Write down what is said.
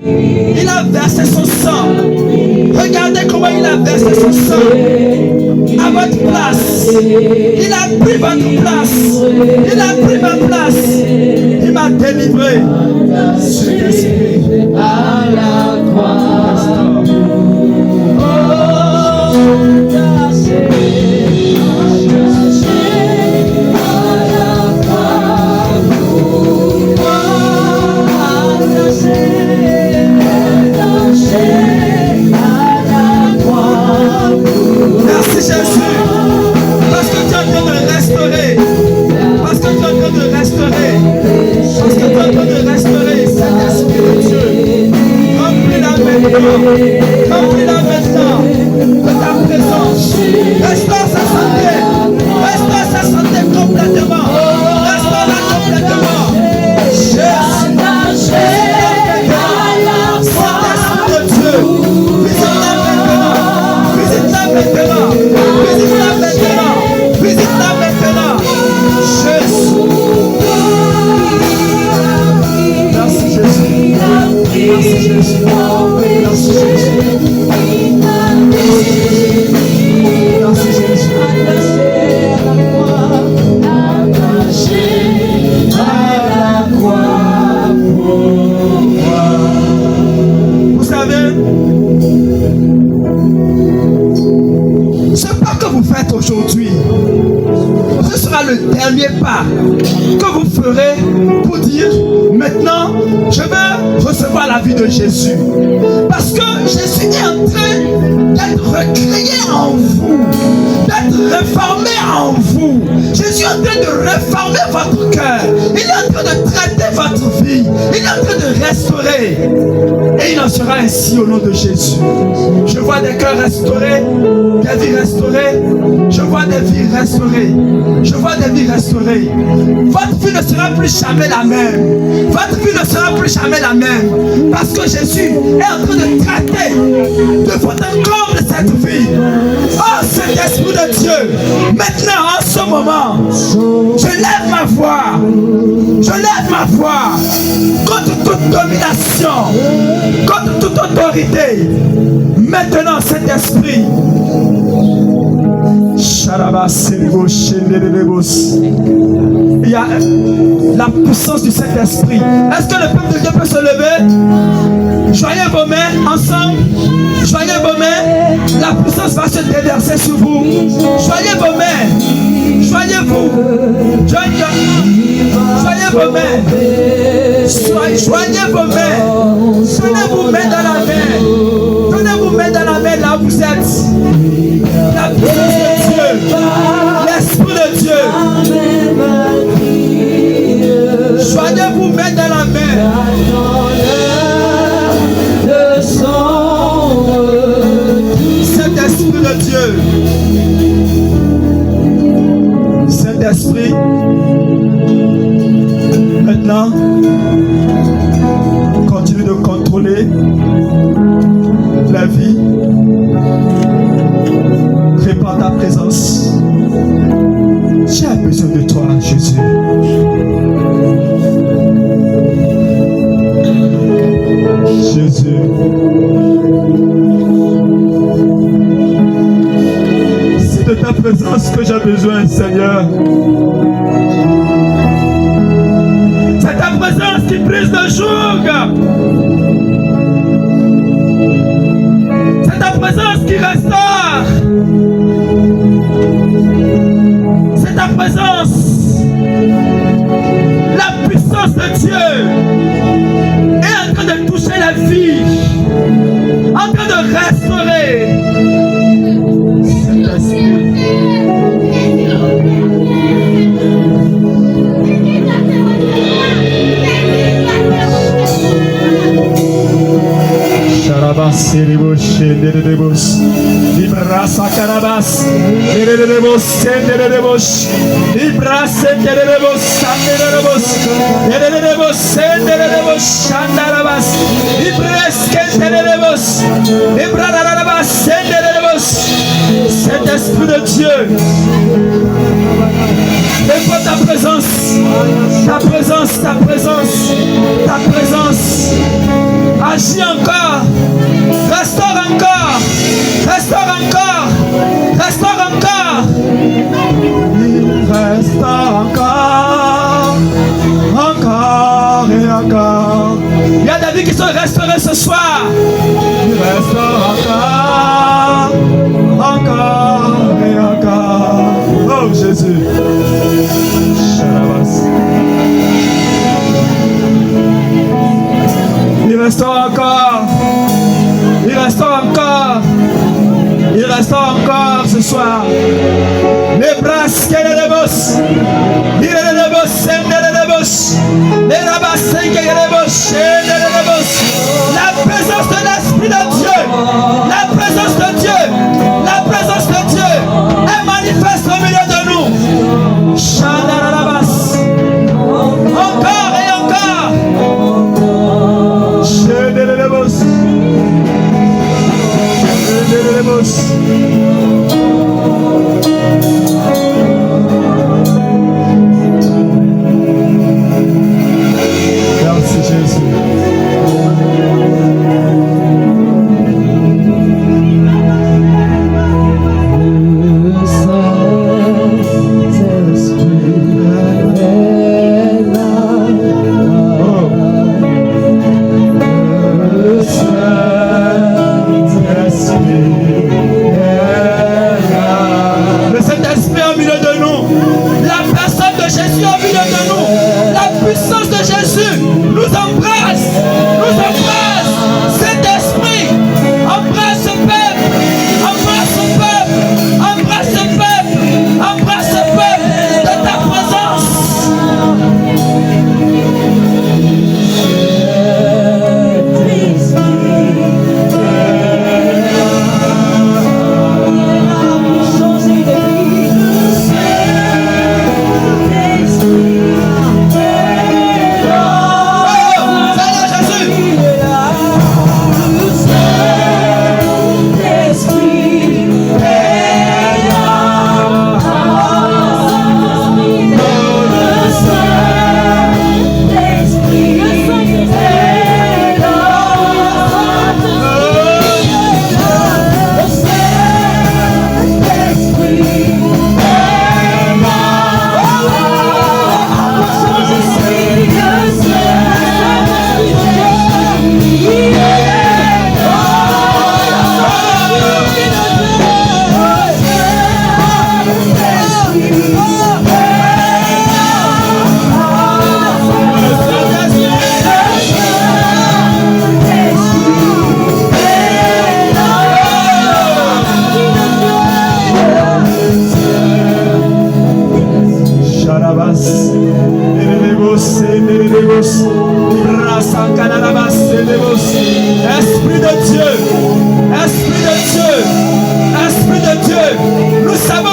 Il a versé son sang. Regardez comment il a versé son sang à votre place. Il a pris votre place. Il a pris ma place. Il m'a délivré. À la croix. Merci Jésus, parce que tu es en train de restaurer, parce que tu es en train de restaurer, parce que tu es en train de restaurer cet esprit de Dieu. Remplis-la maintenant de ta présence. Restaure sa santé, complètement, restaure-la complètement. Visite-la maintenant. Jésus. Merci Jésus. Merci Jésus. Merci Jésus. Merci Jésus. Vous savez, vous faites aujourd'hui, ce sera le dernier pas que vous ferez pour dire maintenant je veux recevoir la vie de Jésus, parce que Jésus est en train d'être recréé en vous, d'être réformé en vous. Jésus est en train de réformer votre cœur, il est en train de traiter votre vie, il est en train de restaurer, et il en sera ainsi au nom de Jésus. Je vois des cœurs restaurés, des vies restaurées. Je vois des vies restaurées. Je vois des vies restaurées. Votre vie ne sera plus jamais la même. Votre vie ne sera plus jamais la même. Parce que Jésus est en train de traiter de votre corps de cette vie. Oh, cet esprit de Dieu. Maintenant, en ce moment, je lève ma voix. Je lève ma voix contre toute domination, contre toute autorité. Maintenant, cet esprit. Il y a la puissance du Saint-Esprit. Est-ce que le peuple de Dieu peut se lever? Joignez vos mains ensemble. Joignez vos mains. La puissance va se déverser sur vous. Joignez vos mains. Joignez-vous. Joignez vos mains. Joignez vos mains. Tenez-vous main dans la main. Tenez-vous main dans la main là où vous êtes. La puissance de Dieu. L'Esprit de Dieu. Joignez-vous main dans la main. Saint-Esprit de Dieu. Saint-Esprit. Maintenant, continue de contrôler la vie. Répands ta présence. J'ai besoin de toi, Jésus. Jésus. C'est de ta présence que j'ai besoin, Seigneur. C'est ta présence qui brise le joug. C'est ta présence qui restaure. C'est ta présence. La puissance de Dieu est en train de toucher la vie, en train de restaurer. Cet esprit de Dieu, défends ta présence, ta présence, ta présence, ta présence. Agis te restaurer ce soir. Il restaure encore, encore et encore. Oh Jésus. Il restaure encore. Il restaure encore. Il restaure encore ce soir. Les bras, les bosses. Il est les bosses, les bosses. Les rabasses, les bosses. La présence de l'Esprit de Dieu. La présence de Dieu. La présence de Dieu est manifeste au milieu de nous. Encore et encore. Merci Jésus. Esprit de Dieu, Esprit de Dieu, nous savons